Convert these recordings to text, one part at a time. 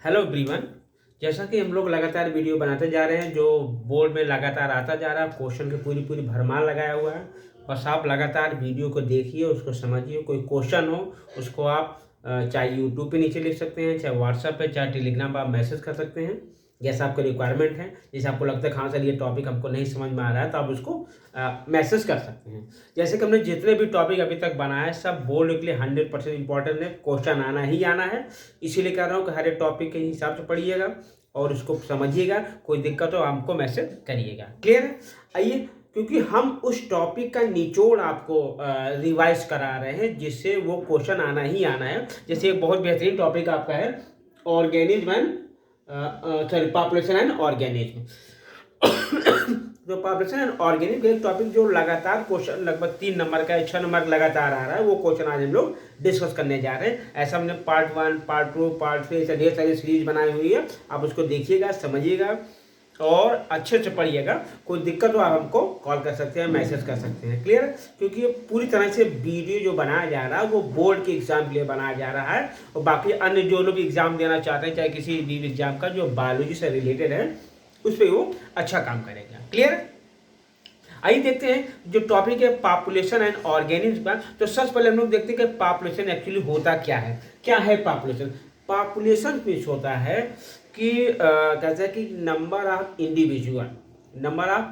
Hello everyone. जैसा कि हम लोग लगातार वीडियो बनाते जा रहे हैं, जो बोर्ड में लगातार आता जा रहा है, क्वेश्चन की पूरी पूरी भरमार लगाया हुआ है। बस आप लगातार वीडियो को देखिए, उसको समझिए। कोई क्वेश्चन हो उसको आप चाहे यूट्यूब पे नीचे लिख सकते हैं, चाहे व्हाट्सएप पे, चाहे टेलीग्राम पर आप मैसेज कर सकते हैं, जैसा आपका रिक्वायरमेंट है। जैसे आपको लगता है खान सर ये टॉपिक हमको नहीं समझ में आ रहा है, तो आप उसको मैसेज कर सकते हैं। जैसे कि हमने जितने भी टॉपिक अभी तक बनाए सब बोर्ड के लिए 100% इंपॉर्टेंट है, क्वेश्चन आना ही आना है। इसीलिए कह रहा हूँ कि हर एक टॉपिक के हिसाब से पढ़िएगा और उसको समझिएगा। कोई दिक्कत हो हमको मैसेज करिएगा। क्लियर है? आइए, क्योंकि हम उस टॉपिक का निचोड़ आपको रिवाइज करा रहे हैं, जिससे वो क्वेश्चन आना ही आना है। जैसे एक बहुत बेहतरीन टॉपिक आपका है organism and sorry population and organism. तो पॉपुलेशन एंड ऑर्गेनिक एक टॉपिक जो लगातार क्वेश्चन लगभग 3 नंबर का 6 नंबर लगातार आ रहा है, वो क्वेश्चन आज हम लोग डिस्कस करने जा रहे हैं। ऐसा हमने पार्ट 1, पार्ट 2, पार्ट 3 ऐसे ढेर सारी सीरीज बनाई हुई है। आप उसको देखिएगा, समझिएगा और अच्छे से पढ़िएगा। कोई दिक्कत हो आप हमको कॉल कर सकते हैं, मैसेज कर सकते हैं। क्लियर? क्योंकि ये पूरी तरह से वीडियो जो बनाया जा रहा है वो बोर्ड के एग्जाम के लिए बनाया जा रहा है, और बाकी अन्य जो लोग एग्जाम देना चाहते हैं, चाहे किसी भी एग्जाम का जो बायोलॉजी से रिलेटेड है, उस पर वो अच्छा काम करेगा। क्लियर? आइए देखते हैं जो टॉपिक है पॉपुलेशन एंड ऑर्गेनिज्म का। तो सबसे पहले हम लोग देखते हैं कि पॉपुलेशन एक्चुअली होता क्या है। क्या है पॉपुलेशन? पॉपुलेशन मीन्स होता है कि कहते हैं कि number of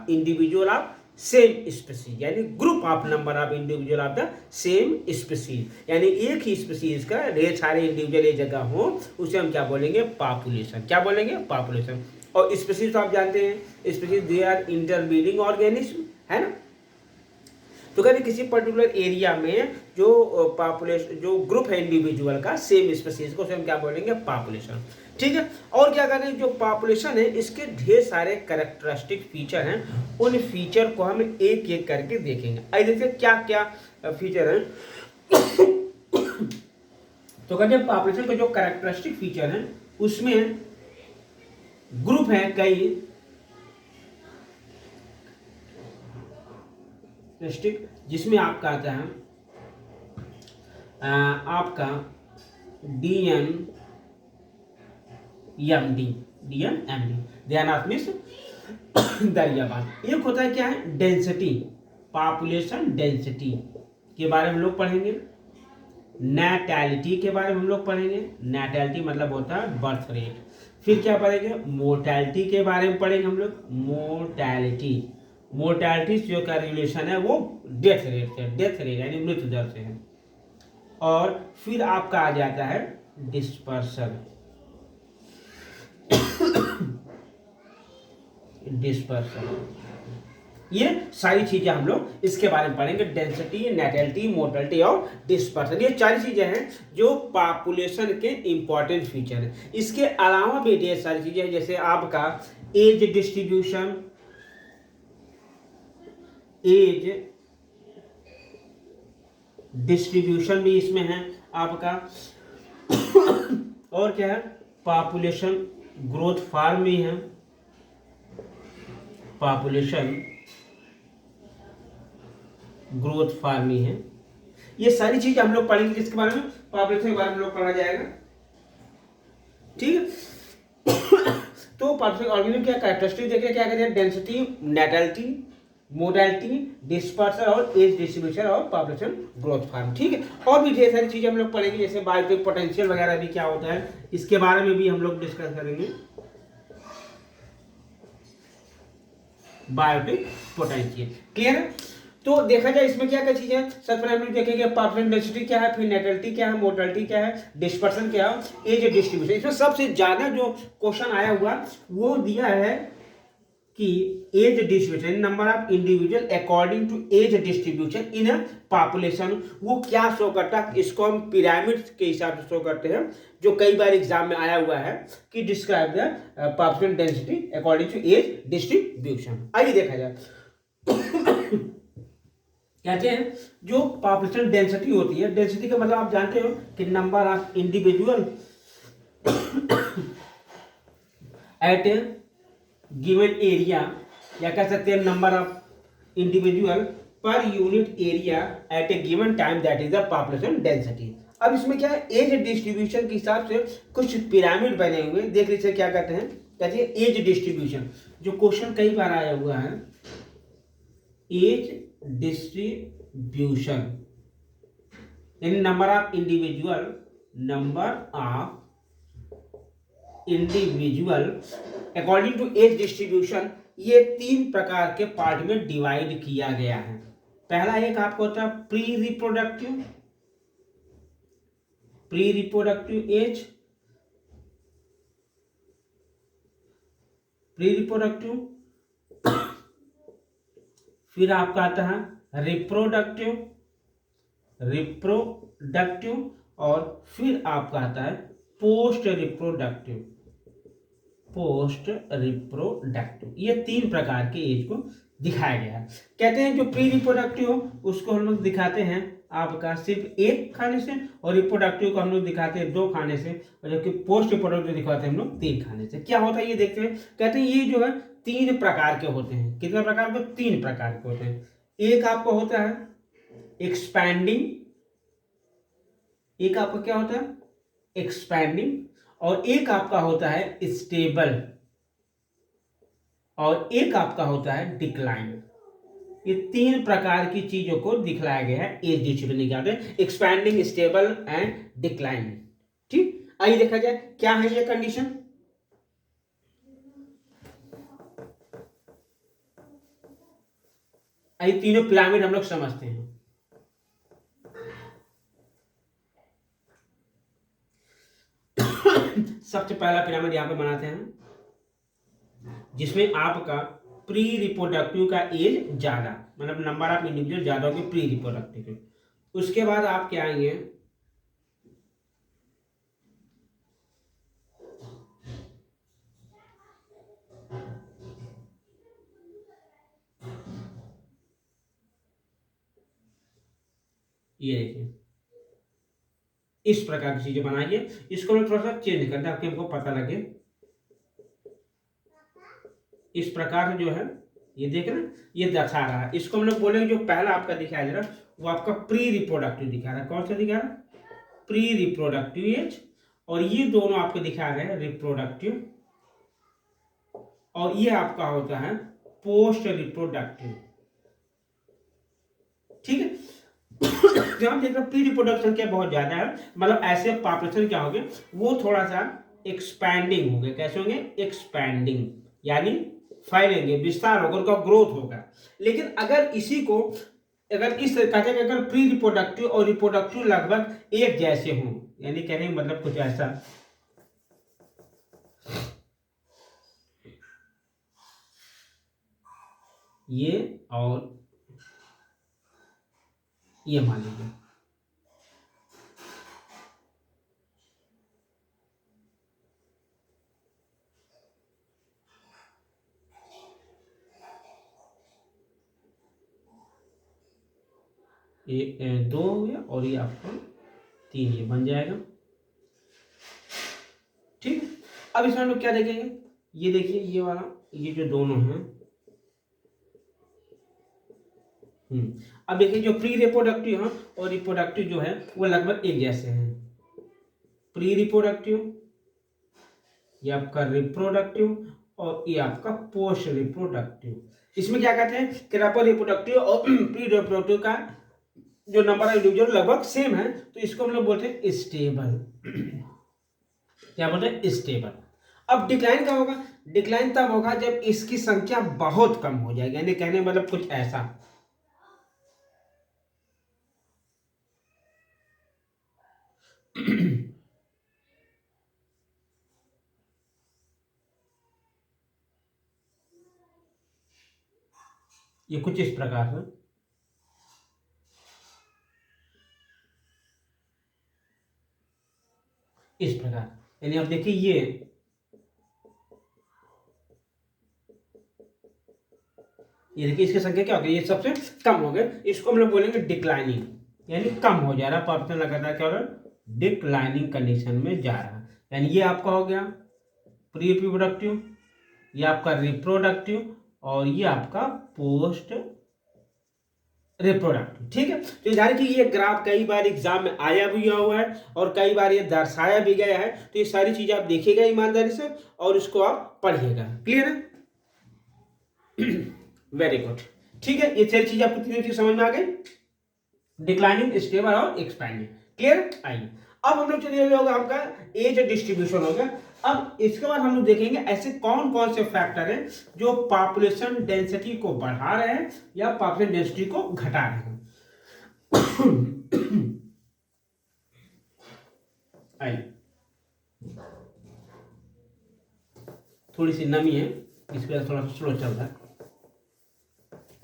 individual of same species, यानी group of number of individual of the same species, यानी एक ही स्पीसीज का ढेर सारे इंडिविजुअल एक जगह हो, उसे हम क्या बोलेंगे? पॉपुलेशन। क्या बोलेंगे? पॉपुलेशन। और स्पीसीज तो आप जानते हैं, species they are interbreeding organism, है ना। तो कहते किसी पर्टिकुलर एरिया में जो पॉपुलेशन, जो ग्रुप है इंडिविजुअल का सेम स्पीसीज को, उसे हम क्या बोलेंगे? पॉपुलेशन। ठीक है। और क्या कहते हैं, जो पॉपुलेशन है इसके ढेर सारे कैरेक्टरिस्टिक फीचर हैं, उन फीचर को हम एक एक करके देखेंगे। आइए देखिए क्या क्या फीचर हैं। तो कहते हैं पॉपुलेशन के जो कैरेक्टरिस्टिक फीचर हैं उसमें ग्रुप है कई, जिसमें आपका आता है आपका DNMD। ध्यान आप मिस दरियाबाद। एक होता है क्या है? डेंसिटी, पॉपुलेशन डेंसिटी के बारे में हम लोग पढ़ेंगे। नैटैलिटी के बारे में हम लोग पढ़ेंगे। नैटैलिटी मतलब होता है बर्थ रेट। फिर क्या पढ़ेंगे? मोर्टैलिटी के बारे में पढ़ेंगे हम लोग। मोर्टैलिटी जो का रिलेशन है वो डेथ रेट से, डेथ रेट यानी मृत्यु दर से है। और फिर आपका आ जाता है डिस्पर्सल। ये सारी चीजें हम लोग इसके बारे में पढ़ेंगे। डेंसिटी, नैटैलिटी, मोर्टैलिटी और डिस्पर्सल, ये चार चीजें हैं जो पॉपुलेशन के इंपॉर्टेंट फीचर हैं। इसके अलावा भी ढेर सारी चीजें हैं, जैसे आपका एज डिस्ट्रीब्यूशन, भी इसमें है आपका। और क्या है? पॉपुलेशन ग्रोथ फॉर्म भी है। पॉपुलेशन ग्रोथ फॉर्म ही है। ये सारी चीज हम लोग पढ़ेंगे किसके बारे में? पॉपुलेशन के बारे में लोग पढ़ा जाएगा। ठीक है। तो पॉपुलेशन ऑर्गेनिज्म क्या कैरेक्टरिस्टिक देखिए, क्या कहते हैं? डेंसिटी, नैटैलिटी, मोडालिटी, डिस्पर्सल और एज डिस्ट्रीब्यूशन और पॉपुलेशन ग्रोथ फॉर्म। ठीक है। और भी ढेर सारी चीजें हम लोग पढ़ेंगे, जैसे बायोटिक पोटेंशियल वगैरह भी क्या होता है, इसके बारे में भी हम लोग डिस्कस करेंगे। Biotic potential. क्लियर है? तो देखा जाए इसमें क्या क्या चीजें हैं। सबसे पहले हम लोग देखेंगे पॉपुलेशन डेंसिटी क्या है, फिर नैटैलिटी क्या है, मोर्टैलिटी क्या है, डिस्पर्सन क्या है, एज डिस्ट्रीब्यूशन। इसमें सबसे ज्यादा जो क्वेश्चन आया हुआ वो दिया है कि age distribution, number of individual according to age distribution in a population, वो क्या शो करता है? इसको हम पिरामिड के हिसाब से शो करते हैं, जो कई बार एग्जाम में आया हुआ है कि describe the population density according to age distribution. आइए देखा जाए। कहते हैं जो पॉपुलेशन डेंसिटी होती है, डेंसिटी का मतलब आप जानते हो कि number of individual eight given area, या कह सकते हैं number of individual per unit area at A given time, that is the population density. अब इसमें क्या है, एज डिस्ट्रीब्यूशन के हिसाब से कुछ पिरामिड बने हुए, देख लीजिए क्या कहते हैं, कहते हैं एज डिस्ट्रीब्यूशन। जो क्वेश्चन कई बार आया हुआ है, एज डिस्ट्रीब्यूशन यानी number of individual according to age distribution, ये 3 प्रकार के पार्ट में डिवाइड किया गया है। पहला एक आपको होता है प्री रिप्रोडक्टिव एज, फिर आपका आता है रिप्रोडक्टिव और फिर आपका आता है पोस्ट रिप्रोडक्टिव। ये 3 प्रकार के एज को दिखाया गया है। कहते हैं जो प्री रिप्रोडक्टिव हो उसको हम लोग दिखाते हैं आपका सिर्फ 1 खाने से, और रिप्रोडक्टिव को हम लोग दिखाते हैं 2 खाने से, और जबकि पोस्ट रिप्रोडक्टिव दिखाते हैं हम लोग 3 खाने से। क्या होता है ये देखते हैं। कहते हैं ये जो है 3 प्रकार के होते हैं। कितने प्रकार के? 3 प्रकार के होते हैं। एक आपको होता है एक्सपैंडिंग, एक आपका क्या होता है एक्सपैंडिंग, और एक आपका होता है स्टेबल, और एक आपका होता है डिक्लाइन। ये 3 प्रकार की चीजों को दिखलाया गया है एज डिस्ट्रीब्यूशन क्या होते हैं, एक्सपैंडिंग, स्टेबल एंड डिक्लाइन। ठीक, आइए देखा जाए क्या है ये कंडीशन। आइए तीनों पिरामिड हम लोग समझते हैं। सबसे पहला पिरामिड यहां पे बनाते हैं जिसमें आपका प्री रिप्रोडक्टिव का एज ज्यादा, मतलब नंबर ऑफ इंडिविजुअल ज्यादा होगी प्री रिप्रोडक्टिव। उसके बाद आप क्या आएंगे, ये देखिए इस प्रकार की चीजें बनाइए। इसको मैं थोड़ा सा चेंज करना ताकि हमको पता लगे। इस प्रकार से जो है ये देख रहे हैं, ये दर्शा रहा है। इसको हम लोग बोलेंगे जो पहला आपका दिखाया जा रहा वो आपका प्री रिप्रोडक्टिव दिखा रहा है। कौन सा दिखा रहा है? Pre reproductive age. और ये दोनों आपको दिखा रहे हैं रिप्रोडक्टिव, और ये आपका होता है पोस्ट रिप्रोडक्टिव। ठीक है। जब हम देख रहे प्री रिप्रोडक्शन क्या बहुत ज्यादा है, मतलब ऐसे पॉपुलेशन क्या होंगे वो थोड़ा सा एक्सपैंडिंग होंगे। कैसे होंगे? एक्सपैंडिंग, यानी फैलेंगे, विस्तार होगा, उनका ग्रोथ होगा। लेकिन अगर इसी को अगर इस कहते हैं अगर प्री रिप्रोडक्टिव और रिप्रोडक्टिव लगभग एक जैसे हों, यानी कहने का मतलब कुछ ऐसा, ये और ये मान लीजिए, ये 2 हो गया और ये आपका 3, ये बन जाएगा। ठीक है। अब इसमें हम लोग क्या देखेंगे, ये देखिए ये वाला, ये जो दोनों हैं, अब देखिए जो प्री रिप्रोडक्टिव है और रिप्रोडक्टिव जो है वो लगभग एक जैसे हैं। प्री रिप्रोडक्टिव, ये आपका रिप्रोडक्टिव, और ये आपका पोस्ट रिप्रोडक्टिव। इसमें क्या कहते हैं कि रिप्रोडक्टिव और प्री रिप्रोडक्टिव का जो नंबर ऑफ इंडिविजुअल लगभग सेम है, तो इसको हम लोग बोलते हैं स्टेबल। क्या बोलते हैं? स्टेबल। अब डिक्लाइन कब होगा? डिक्लाइन तब होगा जब इसकी संख्या बहुत कम हो जाएगी, यानी कहने मतलब कुछ ऐसा, ये कुछ इस प्रकार से, इस प्रकार, यानी अब देखिए ये देखिए इसकी संख्या क्या हो गई, ये सबसे कम हो गए। इसको हम लोग बोलेंगे डिक्लाइनिंग, यानी कम हो जा रहा है, पॉपुलेशन लगातार क्या हो रहा है? डिक्लाइनिंग कंडीशन में जा रहा है। यानी ये आपका हो गया प्री रिप्रोडक्टिव, ये आपका रिप्रोडक्टिव, और ये आपका पोस्ट रिप्रोडक्टिव। ठीक है, तो जाहिर कि ये ग्राफ कई बार एग्जाम में आया भी हुआ है और कई बार ये दर्शाया भी गया है, तो ये सारी चीजें आप देखिएगा ईमानदारी से और इसको आप पढ़िएगा। क्लियर है? Very good. ठीक है, ये सारी चीज आपको तीनों चीज समझ में आ गई, डिक्लाइनिंग, स्टेबल और एक्सपैंडिंग। क्लियर? आइए अब हम लोग चलिए होगा आपका एज डिस्ट्रीब्यूशन हो गया। अब इसके बाद हम लोग देखेंगे ऐसे कौन कौन से फैक्टर हैं जो पॉपुलेशन डेंसिटी को बढ़ा रहे हैं या पॉपुलेशन डेंसिटी को घटा रहे हैं। आइए, थोड़ी सी नमी है इसके वजह थोड़ा सा स्लो चल रहा है,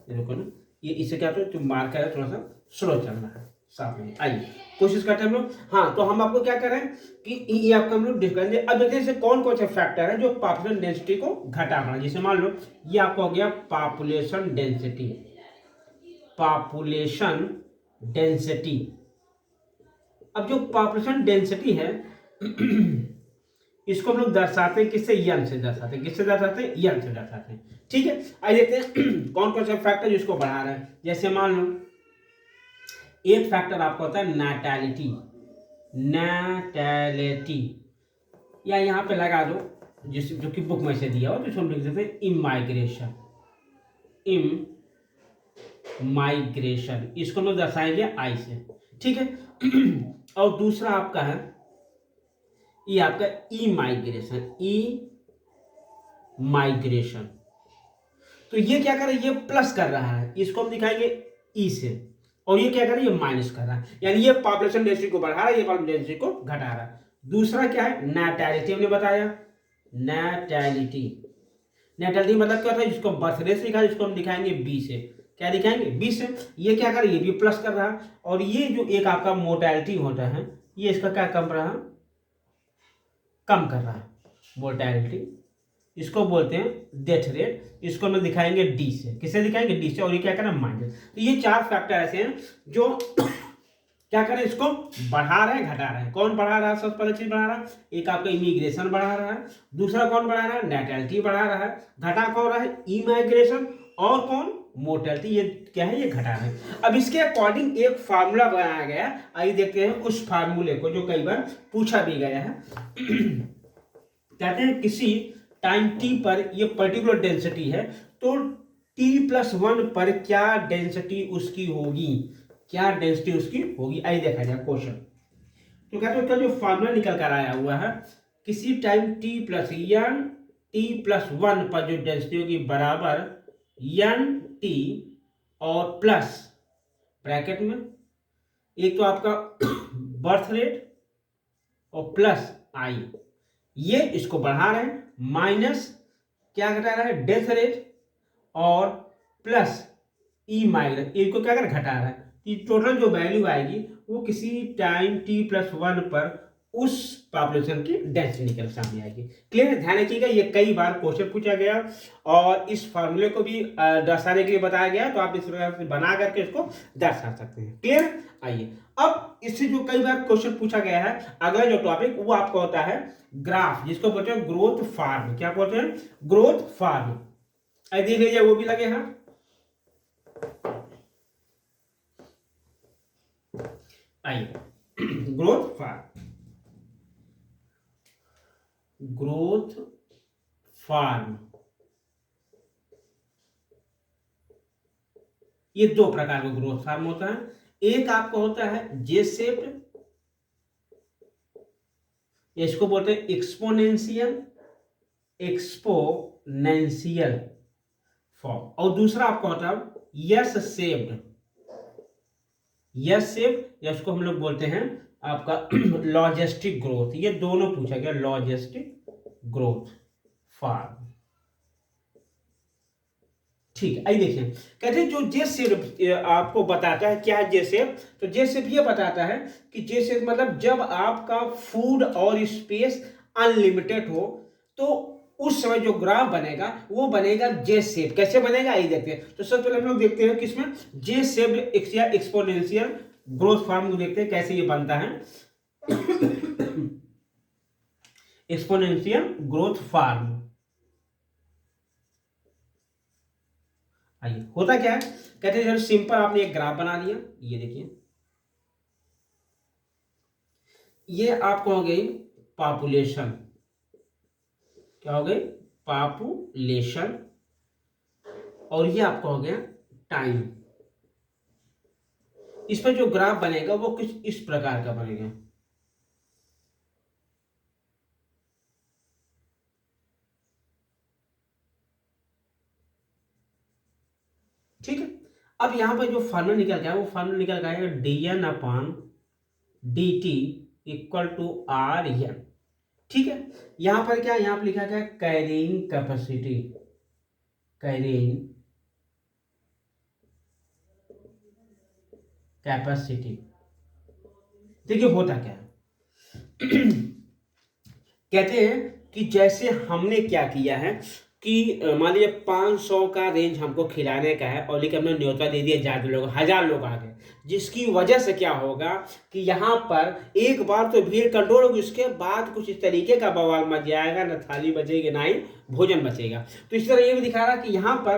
ये देखो ना, ये इससे क्या होता है जो मार्कर है थोड़ा सा स्लो चल रहा है, साफ नहीं। आइए कोशिश करते हैं हम लोग। हाँ, तो हम आपको क्या करें कि ये आपका हम लोग डिस्कस। अब देखते हैं कौन कौन से फैक्टर है जो पॉपुलेशन डेंसिटी को घटा रहा है। जैसे मान लो ये आपको हो गया पॉपुलेशन डेंसिटी, पॉपुलेशन डेंसिटी। अब जो पॉपुलेशन डेंसिटी है इसको हम लोग दर्शाते हैं किससे, यन से दर्शाते हैं। किससे दर्शाते हैं? यन से दर्शाते हैं। ठीक है, आइए देखते हैं कौन कौन से फैक्टर जिसको बढ़ा रहा है। जैसे मान लो एक फैक्टर आपका होता है नैटेलिटी, नैटेलिटी, या यहाँ पे लगा दो जिस जो कि बुक में से दिया हो, तो हम लिख देते हैं इमाइग्रेशन, इमाइग्रेशन, इसको हम लोग दर्शाएंगे आई से। ठीक है, और दूसरा आपका है ये आपका ई माइग्रेशन, ई माइग्रेशन। तो ये क्या कर रहा है, ये प्लस कर रहा है, इसको हम दिखाएंगे ई से, और ये क्या कर रहा है, ये माइनस कर रहा है, यानी ये पॉपुलेशन डेंसिटी को बढ़ा रहा है, ये पॉपुलेशन डेंसिटी को घटा रहा है। दूसरा क्या है, नैटेलिटी, हमने बताया नैटेलिटी। नैटेलिटी मतलब क्या होता है, जिसको बर्थ रेट लिखा है, जिसको हम दिखाएंगे बी से। क्या दिखाएंगे? बी से। ये क्या कर रहा है, ये भी प्लस कर रहा है, और ये जो एक आपका मोर्टेलिटी होता है, ये इसका क्या कम रहा, कम कर रहा है मोर्टेलिटी, इसको बोलते हैं डेथ रेट। इसको हम दिखाएंगे डी से। किससे दिखाएंगे? डी से। और ये क्या करना, माइनस। तो ये चार फैक्टर ऐसे हैं जो क्या करें, इसको बढ़ा रहे हैं, घटा रहे हैं। कौन बढ़ा रहा है? सबसे पहले चीज बढ़ा रहा है, एक आपका इमिग्रेशन बढ़ा रहा है, दूसरा कौन बढ़ा रहा है, नैटेलिटी बढ़ा रहा है, घटा कौन रहा है, इमाइग्रेशन, और कौन, मोर्टेलिटी। ये क्या है, ये घटा रहे हैं। अब इसके अकॉर्डिंग एक फार्मूला बनाया गया है, आइए देखते हैं उस फार्मूले को जो कई बार पूछा भी गया है। कहते हैं किसी टाइम टी पर ये पर्टिकुलर डेंसिटी है, तो t+1 पर क्या डेंसिटी उसकी होगी, क्या डेंसिटी उसकी होगी। आइए देखा जाए क्वेश्चन। तो कहते हैं उसका जो फॉर्मूला निकल कर आया हुआ है, किसी टाइम t+1 पर जो डेंसिटी होगी बराबर n t और प्लस ब्रैकेट में एक तो आपका बर्थ रेट और प्लस आई, ये इसको बढ़ा रहे हैं, माइनस क्या घटा रहा है, डेथ रेट, और प्लस ई माइनस, इसको क्या कर घटा रहा है। टोटल जो वैल्यू आएगी वो किसी टाइम t+1 पर उस पॉपुलेशन की डेंसिटी निकल सामने आएगी। क्लियर है? ध्यान रखिएगा, ये कई बार क्वेश्चन पूछा गया और इस फॉर्मूले को भी दर्शाने के लिए बताया गया, तो आप इस तरह से बना करके इसको दर्शा सकते हैं। क्लियर? आइए अब इससे जो कई बार क्वेश्चन पूछा गया है, अगला जो टॉपिक वो आपका होता है ग्राफ, जिसको बोलते हैं ग्रोथ फार्म। क्या बोलते हैं? Growth form. देख लीजिए वो भी लगे हैं। आइए ग्रोथ फार्म, ग्रोथ फार्म, ये दो प्रकार का ग्रोथ फार्म होता है। एक आपका होता है जे शेप्ड, इसको बोलते हैं एक्सपोनेंशियल, एक्सपोनेंशियल फॉर्म, और दूसरा आपका होता है यस शेप्ड, यस शेप्ड, या उसको हम लोग बोलते हैं आपका लॉजिस्टिक ग्रोथ। ये दोनों पूछा गया, लॉजिस्टिक ग्रोथ फार्म। ठीक है, आइए देखिए, कहते हैं जो जे शेप आपको बताता है क्या है जे शेप, तो जे शेप ये बताता है कि जे शेप मतलब जब आपका फूड और स्पेस अनलिमिटेड हो, तो उस समय जो ग्राफ बनेगा वो बनेगा जे शेप। कैसे बनेगा आइए देखते हैं। तो सबसे पहले हम लोग देखते हैं किसमें, जे शेप्ड या एक्सपोनेंशियल ग्रोथ फार्म को देखते हैं कैसे ये बनता है। एक्सपोनेंशियल ग्रोथ फार्म, आइए होता क्या है कहते हैं चलो सिंपल आपने एक ग्राफ बना लिया, ये देखिए, ये आपको हो गई पॉपुलेशन, क्या हो गई, पॉपुलेशन, और ये आपका हो गया टाइम। इस पर जो ग्राफ बनेगा वो कुछ इस प्रकार का बनेगा। ठीक है, अब यहां पर जो फार्मूला निकल गया वो फार्मूला निकल गया है dn/dt equal to r n. ठीक है, यहां पर क्या, यहां पर लिखा गया कैरिंग कैपेसिटी, कैरिंग कैपेसिटी। देखिए होता क्या है कहते हैं कि जैसे हमने क्या किया है कि मान लीजिए 500 का रेंज हमको खिलाने का है, और लेकिन हमने न्योता दे दिया ज्यादा लोग, 1000 लोग आ गए, जिसकी वजह से क्या होगा कि यहाँ पर एक बार तो भीड़ कंट्रोल होगी, उसके बाद कुछ इस तरीके का बवाल मच जाएगा, न थाली बचेगी ना ही भोजन बचेगा। तो इस तरह ये भी दिखा रहा कि यहाँ पर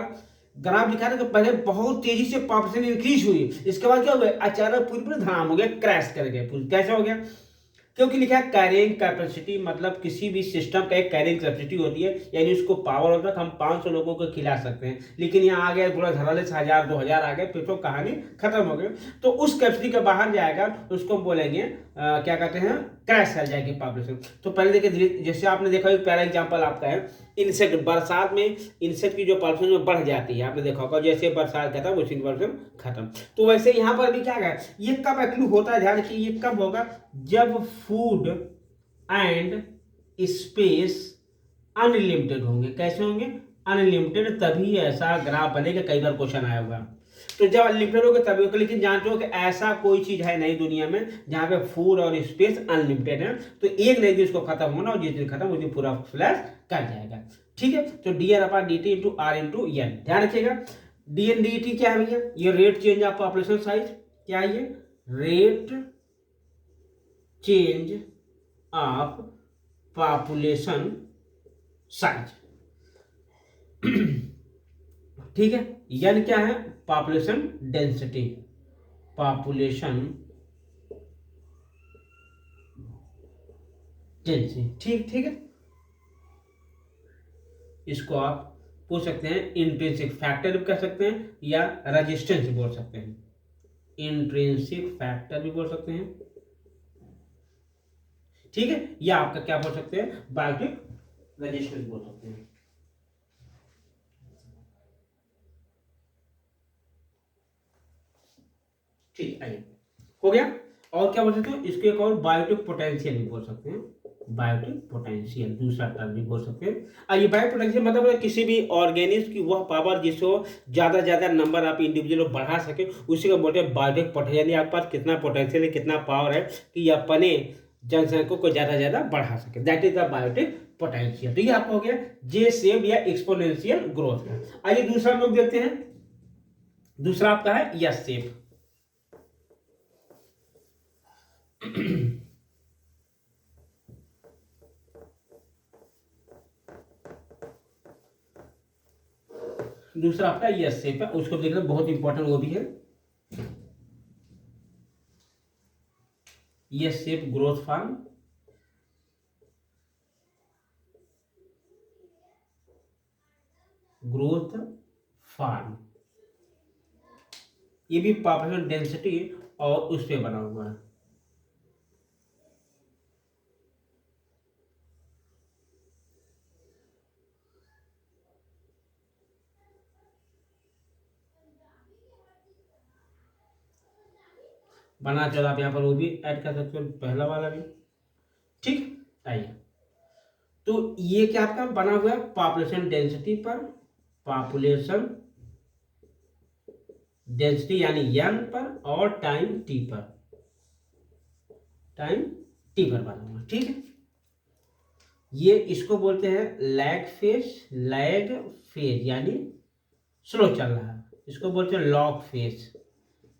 ग्राफ दिखा रहा है कि पहले बहुत तेजी से पॉपुलेशन इंक्रीज हुई, इसके बाद क्या हुआ, अचानक पूरी धाम हो गया, क्रैश कर गया, कैसा हो गया, क्योंकि लिखा है कैरिंग कैपेसिटी, मतलब किसी भी सिस्टम का एक कैरिंग कैपेसिटी होती है, यानी उसको पावर होता है, हम 500 लोगों को खिला सकते हैं, लेकिन यहाँ आ गया थोड़ा धड़ल्ले से 1000 2000 आ गए, फिर तो कहानी खत्म हो गई। तो उस कैपेसिटी के बाहर जाएगा तो उसको हम बोलेंगे क्या कहते हैं, क्रैश कर जाएगी पॉपुलेशन। तो पहले देखिए, जैसे आपने देखा एक प्यारा एग्जाम्पल आपका है इंसेक्ट, बरसात में इंसेक्ट की जो पॉपुलेशन में बढ़ जाती है, आपने देखा होगा, जैसे बरसात खत्म उसी की पॉपुलेशन खत्म। तो वैसे यहाँ पर भी क्या है, ये कब एक्टिव होता है, ध्यान रखिए, ये कब होगा, जब फूड एंड स्पेस अनलिमिटेड होंगे। कैसे होंगे, अनलिमिटेड, तभी ऐसा ग्राफ बनेगा, कई बार क्वेश्चन आया हुआ। तो जब अनलिमिटेड होगा तभी होगा, लेकिन जानते हो कि ऐसा कोई चीज है नहीं दुनिया में जहां पे फूड और स्पेस अनलिमिटेड है। तो एक नहीं दिन उसको खत्म होना, और जिस दिन खत्म उस दिन पूरा फ्लैश कर जाएगा। ठीक है, तो dn/dt into are into N, ध्यान रखिएगा। dn/dt क्या है भैया, ये rate change of population size, क्या है ये, rate change of population size. ठीक है, एन क्या है, पॉपुलेशन डेंसिटी, पॉपुलेशन डेंसिटी। ठीक ठीक है, इसको आप पूछ सकते हैं इंट्रिंसिक फैक्टर भी कह सकते हैं, या रेजिस्टेंस भी बोल सकते हैं, इंट्रिंसिक फैक्टर भी बोल सकते हैं। ठीक है, या आपका क्या बोल सकते हैं, बायोटिक रेजिस्टेंस बोल सकते हैं। ठीक, आइए, हो गया। और क्या बोल सकते हैं, इसको एक और बायोटिक पोटेंशियल भी बोल सकते हैं, बायोटिक पोटेंशियल दूसरा टर्म भी बोल सकते हैं। ये बायोटिक पोटेंशियल मतलब किसी भी ऑर्गेनिज्म की वह पावर जिसको ज्यादा ज्यादा नंबर आप इंडिविजुअल बढ़ा सके, उसी को बोलते हैं बायोटिक पोटेंशियल, यानी आपके पास कितना पोटेंशियल है, कितना पावर है कि अपने जनसंख्या को ज्यादा ज्यादा बढ़ा सके, that is the biotic potential. तो ये आपका हो गया जे सेव या एक्सपोनेंशियल ग्रोथ का। आइए दूसरा हम लोग देखते हैं, दूसरा आपका है यस सेव। दूसरा आपका यस सेप है, उसको देखना बहुत इंपॉर्टेंट वो भी है, यस सेप ग्रोथ फार्म। ग्रोथ फार्म ये भी पॉपुलेशन डेंसिटी और उस पे बना हुआ है। बना चलो आप यहाँ पर वो भी ऐड कर सकते हो, पहला वाला भी। ठीक, आइए, तो ये क्या आपका बना हुआ है पॉपुलेशन डेंसिटी पर, पॉपुलेशन डेंसिटी यानी एन पर, और टाइम टी पर, टाइम टी पर बना हुआ। ठीक है, ये इसको बोलते हैं लैग फेज, लैग फेज यानी स्लो चल रहा है, इसको बोलते हैं लॉग फेज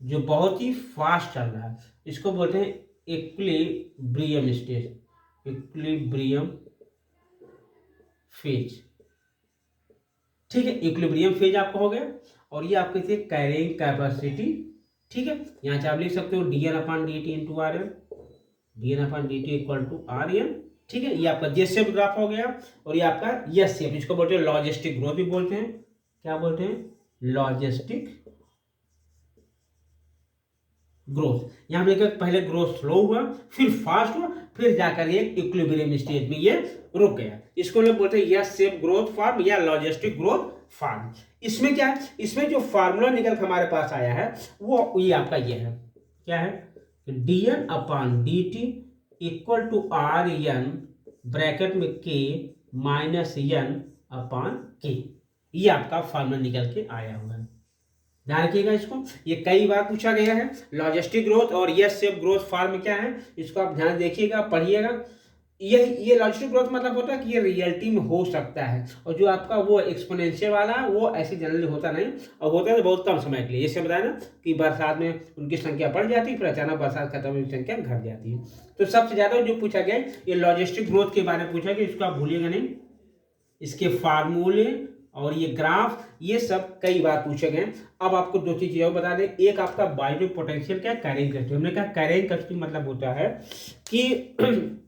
जो बहुत ही फास्ट चल रहा है, इसको बोलते हैं इक्विलिब्रियम स्टेज, इक्विलिब्रियम फेज। ठीक है, इक्विलिब्रियम फेज आपका हो गया। और ये आपकी थी कैरिंग कैपेसिटी। ठीक है, यहाँ से आप लिख सकते हो dn/dt into r n, dn/dt equal to r n. ठीक है, ये आपका जे शेप ग्राफ हो गया और ये आपका यस शेप, इसको बोलते हैं लॉजिस्टिक ग्रोथ भी बोलते हैं। क्या बोलते हैं? Logistic growth. यहाँ पे पहले ग्रोथ स्लो हुआ, फिर फास्ट हुआ, फिर जाकर ये इक्विलिब्रियम स्टेज में ये रुक गया। इसको लोग बोलते हैं यस शेप ग्रोथ फॉर्म या लॉजिस्टिक ग्रोथ फॉर्म। इसमें क्या है? इसमें जो फार्मूला निकल के हमारे पास आया है वो ये आपका ये है। क्या है? dn/dt equal to r n bracket में k माइनस n/k। ये आपका फार्मूला निकल के आया हुआ है। ध्यान रखिएगा इसको, ये कई बार पूछा गया है। लॉजिस्टिक ग्रोथ और यस शेप ग्रोथ फॉर्म क्या है, इसको आप ध्यान देखिएगा, पढ़िएगा। ये लॉजिस्टिक ग्रोथ मतलब होता है कि ये रियलिटी में हो सकता है, और जो आपका वो एक्सपोनेंशियल वाला है वो ऐसे जनरली होता नहीं, और होता है तो बहुत कम समय के लिए। जैसे बताया ना कि बरसात में उनकी संख्या बढ़ जाती है, फिर अचानक बरसात खत्म होने की संख्या घट जाती है। तो सबसे ज्यादा जो पूछा गया ये लॉजिस्टिक ग्रोथ के बारे में पूछा गया, इसको आप भूलिएगा नहीं। इसके फार्मूले और ये ग्राफ ये सब कई बार पूछे गए। अब आपको दो चीजें और बता दें, एक आपका बायोटिक पोटेंशियल क्या, कैरिंग कैपेसिटी। हमने कहा कैरिंग कैपेसिटी मतलब होता है कि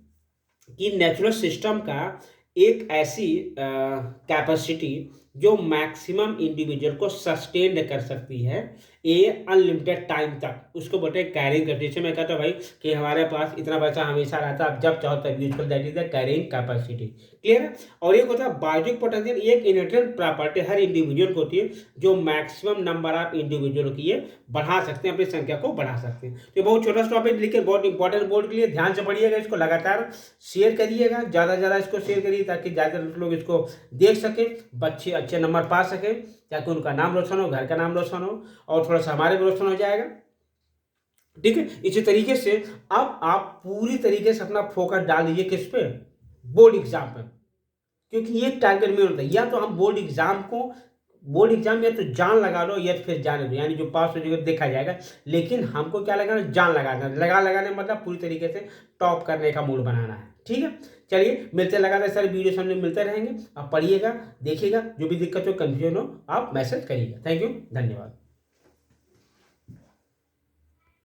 नेचुरल सिस्टम का एक ऐसी कैपेसिटी जो मैक्सिमम इंडिविजुअल को सस्टेन कर सकती है ए अनलिमिटेड टाइम तक, उसको बोलते हैं कैरिंग कैपेसिटी। मैं कहता हूँ भाई कि हमारे पास इतना पैसा हमेशा रहता है, आप जब चाहो तब यूज कर, that is the carrying capacity. Clear है? और एक होता है बायोटिक पोटेंशियल, एक इनहेरेंट प्रॉपर्टी हर इंडिविजुअल को होती है जो मैक्सिमम नंबर ऑफ इंडिविजुअल की ये बढ़ा सकते हैं, अपनी संख्या को बढ़ा सकते हैं। तो बहुत छोटा टॉपिक लेकिन बहुत इंपॉर्टेंट बोर्ड के लिए, ध्यान से पढ़िएगा, इसको लगातार शेयर करिएगा, ज़्यादा से ज़्यादा इसको शेयर करिए ताकि ज़्यादा लोग इसको देख सकें, बच्चे अच्छे नंबर पा सकें, ताकि उनका नाम रोशन हो, घर का नाम रोशन हो, और थोड़ा सा हमारे भी रोशन हो जाएगा। ठीक है, इसी तरीके से अब आप पूरी तरीके से अपना फोकस डाल दीजिए किस पे, बोर्ड एग्जाम पे, क्योंकि ये टारगेट में होता है। या तो हम बोर्ड एग्जाम या तो जान लगा लो या फिर जाने दो, यानी जो पास हो जाएगा देखा जाएगा, लेकिन हमको क्या लगाना, जान लगाने मतलब पूरी तरीके से टॉप करने का मूड बनाना है। ठीक है, चलिए मिलते लगातार सारे वीडियो सामने मिलते रहेंगे। आप पढ़िएगा, देखिएगा, जो भी दिक्कत हो, कंफ्यूजन हो, आप मैसेज करिएगा। थैंक यू, धन्यवाद।